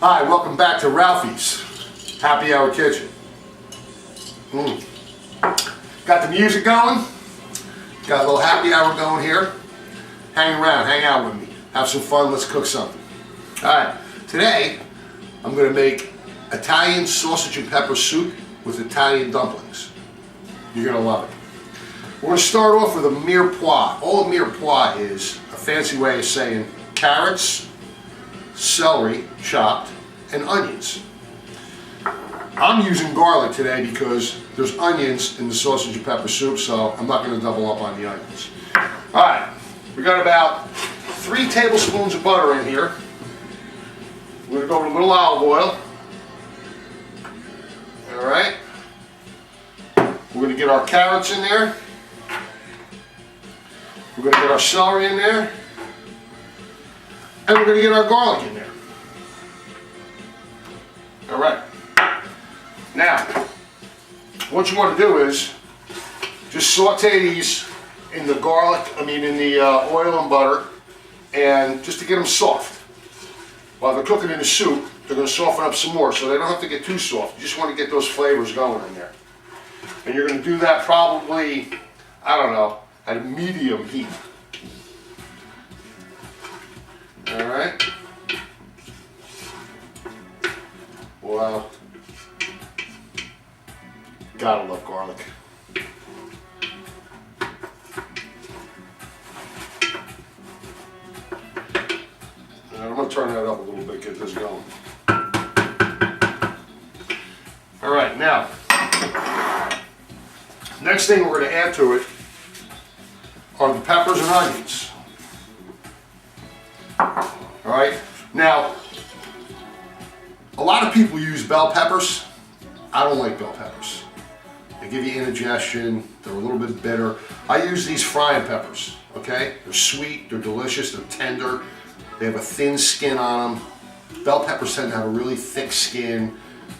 Hi, welcome back to Ralphie's Happy Hour Kitchen. Got the music going, got a little happy hour going here. Hang around, hang out with me, have some fun, let's cook something. Alright, today I'm going to make Italian sausage and pepper soup with Italian dumplings. You're going to love it. We're going to start off with a mirepoix. All a mirepoix is a fancy way of saying carrots, celery chopped, and onions. I'm using garlic today because there's onions in the sausage and pepper soup, so I'm not going to double up on the onions. Alright, we got about 3 tablespoons of butter in here. We're going to go with a little olive oil. Alright. We're going to get our carrots in there. We're going to get our celery in there. And we're going to get our garlic in there. Alright. Now, what you want to do is just saute these in the oil and butter, and just to get them soft. While they're cooking in the soup, they're going to soften up some more, so they don't have to get too soft. You just want to get those flavors going in there. And you're going to do that probably, I don't know, at a medium heat. Alright. Wow. Gotta love garlic. I'm going to turn that up a little bit, get this going. Alright, now, next thing we're going to add to it are the peppers and onions. Alright, now, a lot of people use bell peppers. I don't like bell peppers. They give you indigestion, they're a little bit bitter. I use these frying peppers, okay? They're sweet, they're delicious, they're tender, they have a thin skin on them. Bell peppers tend to have a really thick skin.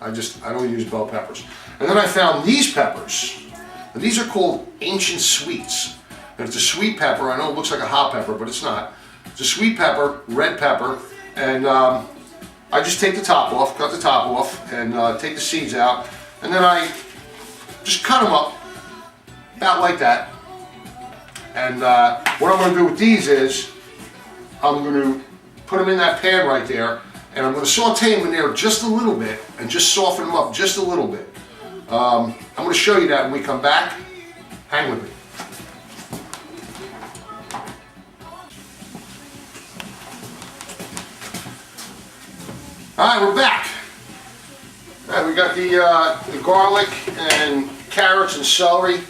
I don't use bell peppers. And then I found these peppers, and these are called ancient sweets. And it's a sweet pepper. I know it looks like a hot pepper, but it's not. It's a sweet pepper, red pepper, and I just take the top off, cut the top off, and take the seeds out, and then I just cut them up, about like that. And what I'm going to do with these is, I'm going to put them in that pan right there, and I'm going to saute them in there just a little bit, and just soften them up just a little bit. I'm going to show you that when we come back. Hang with me. Alright, we're back. Alright, we got the garlic and carrots and celery.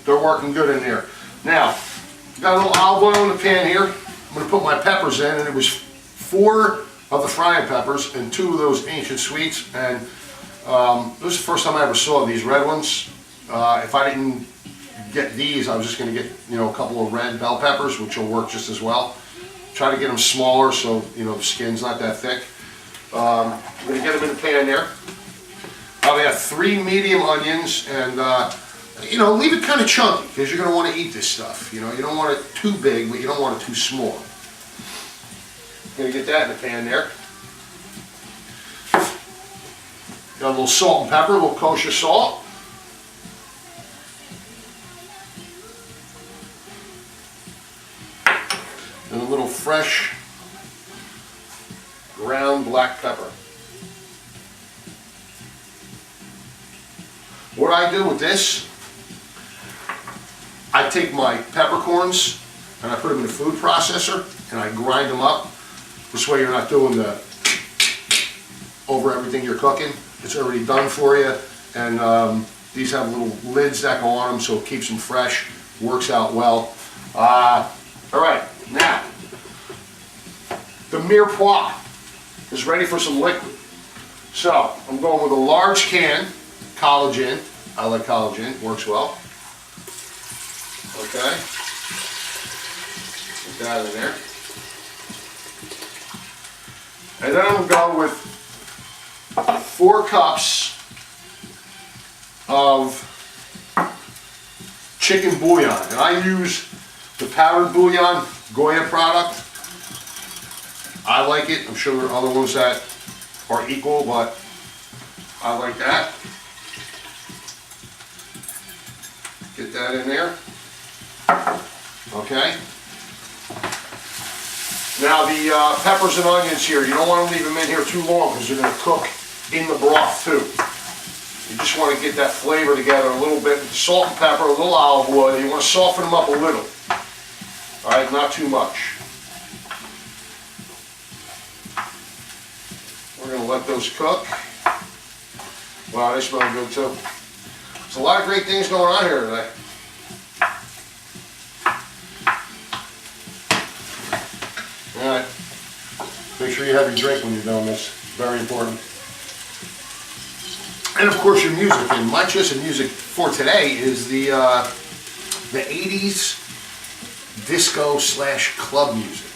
They're working good in there. Now, got a little olive oil in the pan here. I'm going to put my peppers in, and it was 4 of the frying peppers and 2 of those ancient sweets. And this is the first time I ever saw these red ones. If I didn't get these, I was just going to get a couple of red bell peppers, which will work just as well. Try to get them smaller so the skin's not that thick. I'm going to get them in the pan there. I'll add 3 medium onions, and leave it kind of chunky because you're going to want to eat this stuff. You don't want it too big, but you don't want it too small. I'm going to get that in the pan there. Got a little salt and pepper, a little kosher salt. And a little fresh ground black pepper. What I do with this, I take my peppercorns and I put them in a food processor and I grind them up. This way you're not doing the over everything you're cooking. It's already done for you, and these have little lids that go on them so it keeps them fresh, works out well. Alright, now, the mirepoix is ready for some liquid. So, I'm going with a large can, collagen. I like collagen, works well. Okay, put that in there. And then I'm going to go with 4 cups of chicken bouillon. And I use the powdered bouillon Goya product. I like it. I'm sure there are other ones that are equal, but I like that. Get that in there. Okay. Now the peppers and onions here, you don't want to leave them in here too long because they're going to cook in the broth too. You just want to get that flavor together a little bit with salt and pepper, a little olive oil. You want to soften them up a little. All right, not too much. We're going to let those cook. Wow, they smell good too. There's a lot of great things going on here today. All right. Make sure you have your drink when you're doing this. Very important. And of course your music. And my choice of music for today is the 80s disco / club music.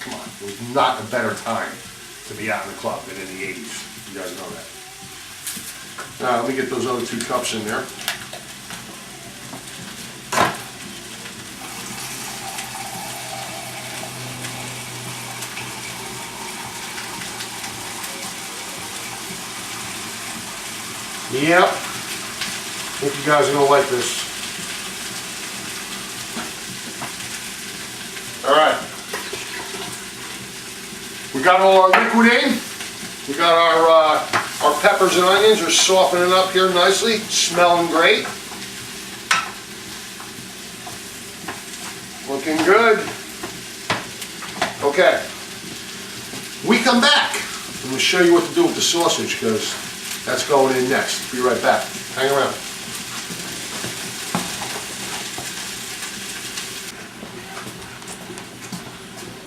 Come on, there's not a better time to be out in the club than in the 80s. You guys know that. Now let me get those other 2 cups in there. Yep. I think you guys are going to like this. Alright. We got all our liquid in. We got our peppers and onions are softening up here nicely. Smelling great. Looking good. Okay. We come back. I'm going to show you what to do with the sausage because that's going in next. Be right back. Hang around.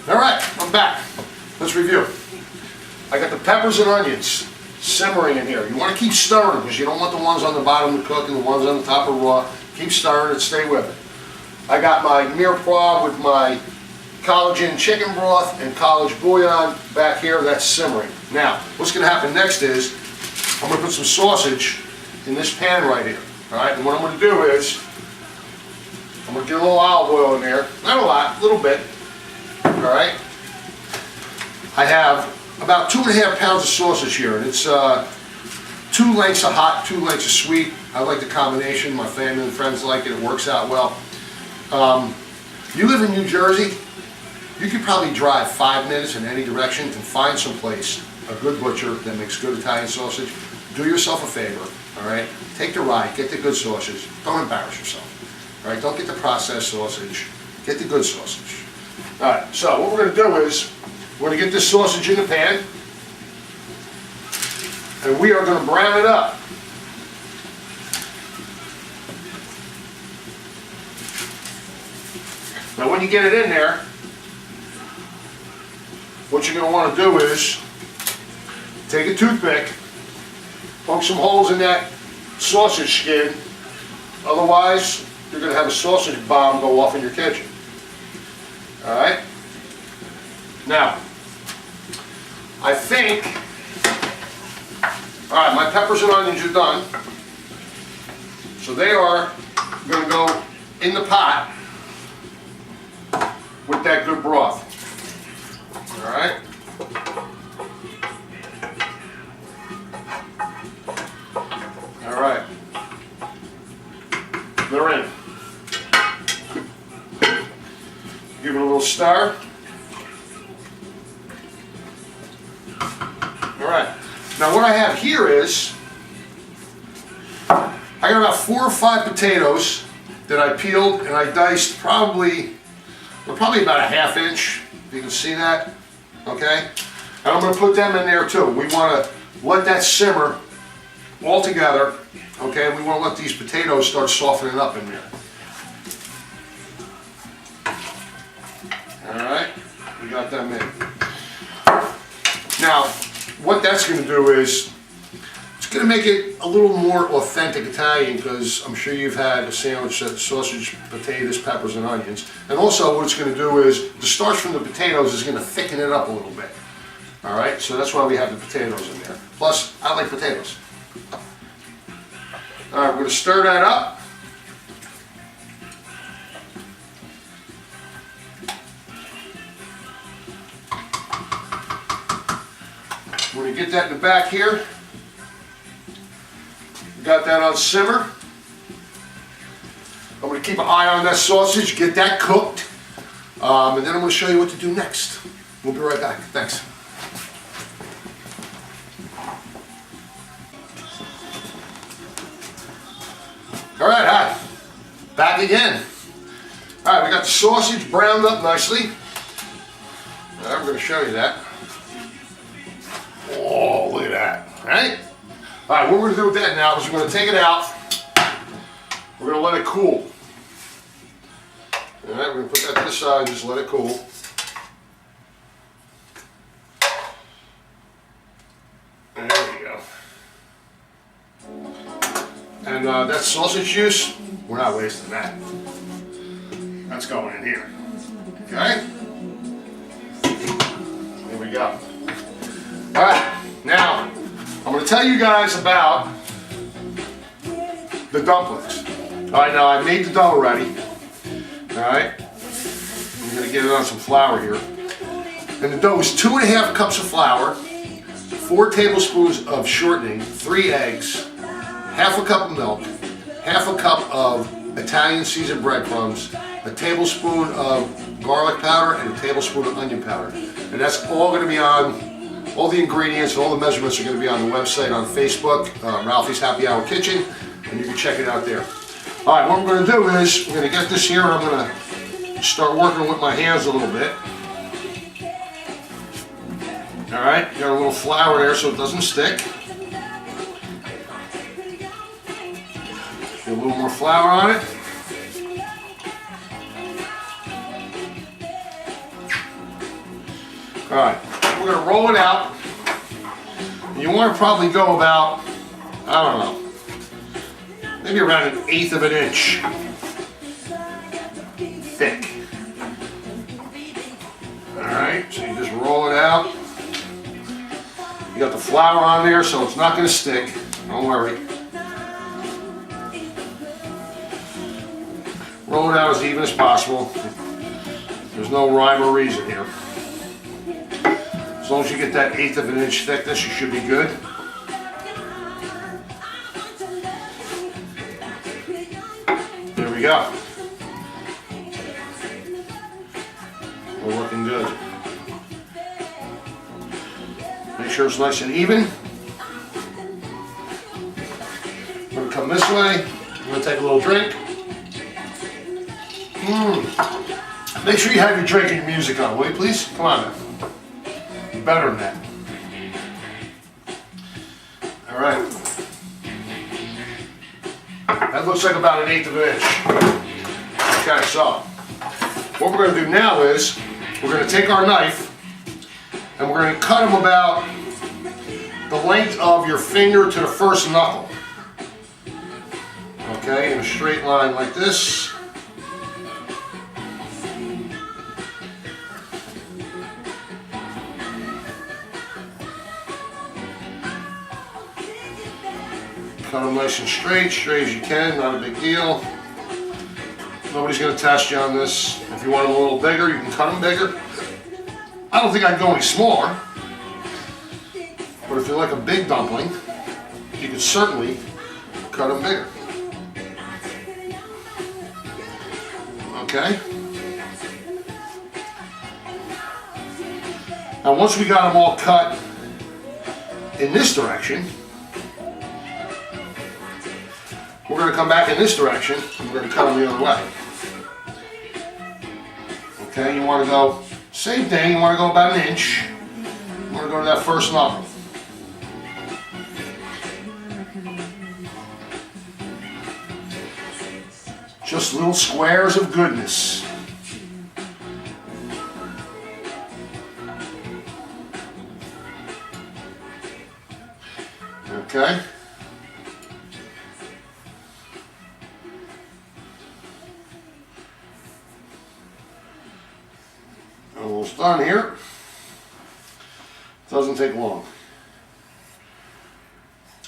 Alright, I'm back. Let's review. I got the peppers and onions simmering in here. You want to keep stirring because you don't want the ones on the bottom to cook and the ones on the top are raw. Keep stirring and stay with it. I got my mirepoix with my collagen chicken broth and college bouillon back here. That's simmering. Now, what's going to happen next is I'm going to put some sausage in this pan right here. Alright, and what I'm going to do is I'm going to get a little olive oil in there. Not a lot, a little bit. Alright. I have about 2.5 pounds of sausage here, and it's 2 lengths of hot, 2 lengths of sweet. I like the combination. My family and friends like it. It works out well. You live in New Jersey, you could probably drive 5 minutes in any direction and find some place, a good butcher that makes good Italian sausage. Do yourself a favor, all right? Take the ride, get the good sausage. Don't embarrass yourself, all right? Don't get the processed sausage. Get the good sausage. All right, so what we're going to do is we're going to get this sausage in the pan, and we are going to brown it up. Now when you get it in there, what you're going to want to do is take a toothpick, poke some holes in that sausage skin, otherwise you're going to have a sausage bomb go off in your kitchen. Alright? Now, I think, alright, my peppers and onions are done. So they are going to go in the pot with that good broth. Alright? Alright. They're in. Give it a little stir. Alright. Now what I have here is, I got about 4 or 5 potatoes that I peeled and I diced probably about a 1/2 inch. If you can see that. Okay? And I'm going to put them in there too. We want to let that simmer all together. Okay? We want to let these potatoes start softening up in there. Alright? We got them in. Now, what that's going to do is, it's going to make it a little more authentic Italian, because I'm sure you've had a sandwich that's sausage, potatoes, peppers, and onions. And also what it's going to do is, the starch from the potatoes is going to thicken it up a little bit. Alright, so that's why we have the potatoes in there. Plus, I like potatoes. Alright, we're going to stir that up. We're going to get that in the back here. Got that on simmer. I'm going to keep an eye on that sausage, get that cooked, and then I'm going to show you what to do next. We'll be right back. Thanks. All right, hi. Back again. All right, we got the sausage browned up nicely. I'm going to show you that. Oh, look at that. All right? All right, what we're going to do with that now is we're going to take it out. We're going to let it cool. All right, we're going to put that to the side and just let it cool. There we go. And that sausage juice, we're not wasting that. That's going in here. Okay? There we go. All right, now I'm going to tell you guys about the dumplings. All right, now I made the dough already. All right, I'm going to get it on some flour here. And the dough is 2½ cups of flour, 4 tablespoons of shortening, 3 eggs, ½ cup of milk, ½ cup of Italian seasoned breadcrumbs, a tablespoon of garlic powder, and a tablespoon of onion powder. And that's all going to be on, all the ingredients, all the measurements are going to be on the website, on Facebook, Ralphie's Happy Hour Kitchen, and you can check it out there. All right, what we're going to do is, we're going to get this here, and I'm going to start working with my hands a little bit. All right, got a little flour there so it doesn't stick. Get a little more flour on it. All right, we're going to roll it out. You want to probably go about, I don't know, maybe around 1/8 of an inch thick. All right, so you just roll it out. You got the flour on there, so it's not going to stick. Don't worry. Roll it out as even as possible. There's no rhyme or reason here. As long as you get that 1/8 of an inch thickness, you should be good. There we go. We're looking good. Make sure it's nice and even. I'm going to come this way. I'm going to take a little drink. Make sure you have your drinking music on, will you please? Come on now. You're better than that. All right. That looks like about 1/8 of an inch. Okay, so what we're going to do now is we're going to take our knife and we're going to cut them about the length of your finger to the first knuckle. Okay, in a straight line like this. Cut them nice and straight as you can, not a big deal. Nobody's going to test you on this. If you want them a little bigger, you can cut them bigger. I don't think I'd go any smaller. But if you like a big dumpling, you can certainly cut them bigger. Okay? Now once we got them all cut in this direction, we're going to come back in this direction and we're going to cut them the other way. Okay, you want to go, same thing, you want to go about 1 inch. You want to go to that first knuckle. Just little squares of goodness. Okay. Almost done here. Doesn't take long.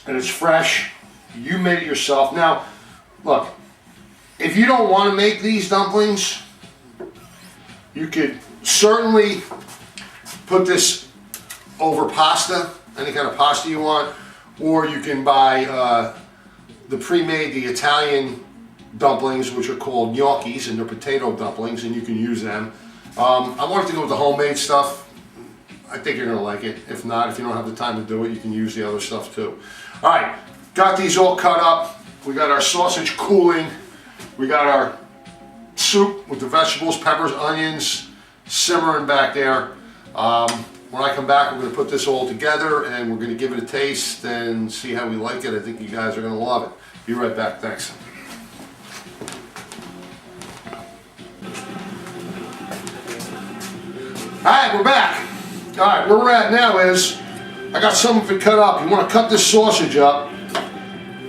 And it's fresh. You made it yourself. Now, look, if you don't want to make these dumplings, you could certainly put this over pasta any kind of pasta you want, or you can buy the pre-made, the Italian dumplings, which are called gnocchis, and they're potato dumplings, and you can use them. I wanted to go with the homemade stuff. I think you're gonna like it. If not, if you don't have the time to do it, you can use the other stuff too. All right, got these all cut up. We got our sausage cooling. We got our soup with the vegetables, peppers, onions, simmering back there. When I come back, we're gonna put this all together and we're gonna give it a taste and see how we like it. I think you guys are gonna love it. Be right back, thanks. All right, we're back. All right, where we're at now is, I got some of it cut up. You wanna cut this sausage up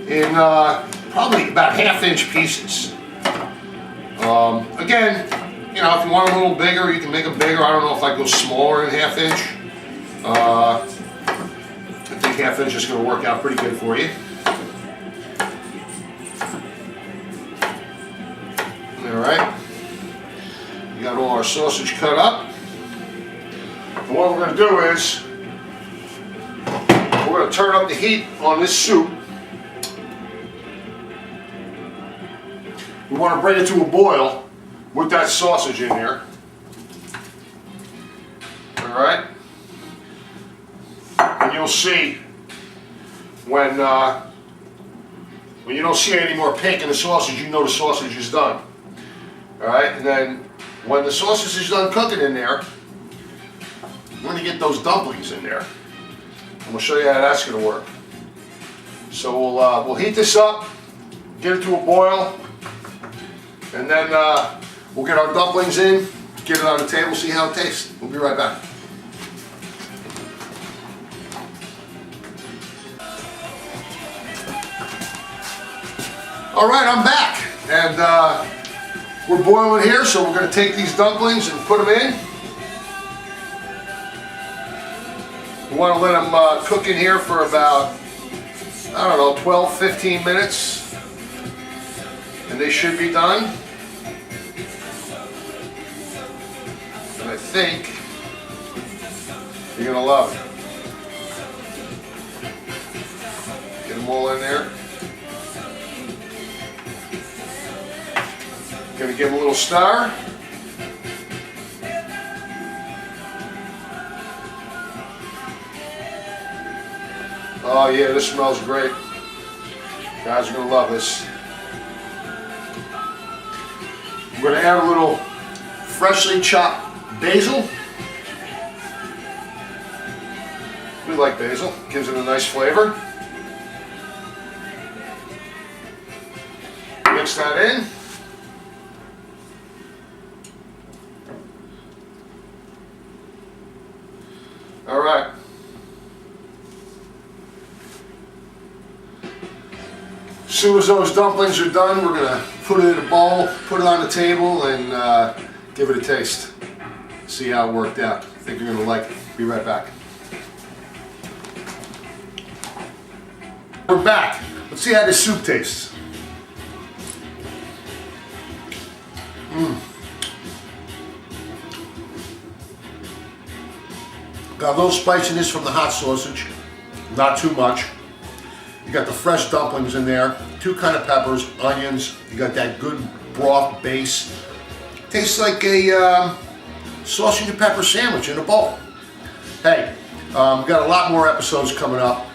in probably about 1/2-inch pieces. Again, you know, if you want a little bigger, you can make them bigger. I don't know if I go smaller than 1/2 inch. I think 1/2 inch is going to work out pretty good for you. All right, we got all our sausage cut up. And what we're going to do is, we're going to turn up the heat on this soup. We want to bring it to a boil with that sausage in there. All right. And you'll see when you don't see any more pink in the sausage, you know the sausage is done. All right. And then when the sausage is done cooking in there, we're going to get those dumplings in there. And we'll show you how that's going to work. So we'll heat this up, get it to a boil, and then we'll get our dumplings in, get it on the table, see how it tastes. We'll be right back. All right, I'm back. And we're boiling here, so we're going to take these dumplings and put them in. We want to let them cook in here for about, I don't know, 12-15 minutes. And they should be done. And I think you're going to love it. Get them all in there. Going to give them a little stir. Oh yeah, this smells great. You guys are going to love this. I'm going to add a little freshly chopped basil. We like basil, gives it a nice flavor. Mix that in. All right. As soon as those dumplings are done, we're going to put it in a bowl, put it on the table, and give it a taste. See how it worked out. I think you're going to like it. Be right back. We're back. Let's see how this soup tastes. Got a little spiciness from the hot sausage, not too much. You got the fresh dumplings in there, 2 kind of peppers, onions. You got that good broth base. Tastes like a sausage and pepper sandwich in a bowl. Hey, we've got a lot more episodes coming up.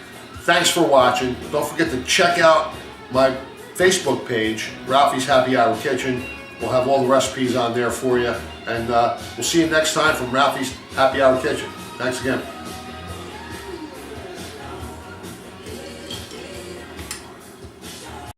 Thanks for watching. Don't forget to check out my Facebook page, Ralphie's Happy Hour Kitchen. We'll have all the recipes on there for you. And we'll see you next time from Ralphie's Happy Hour Kitchen. Thanks again.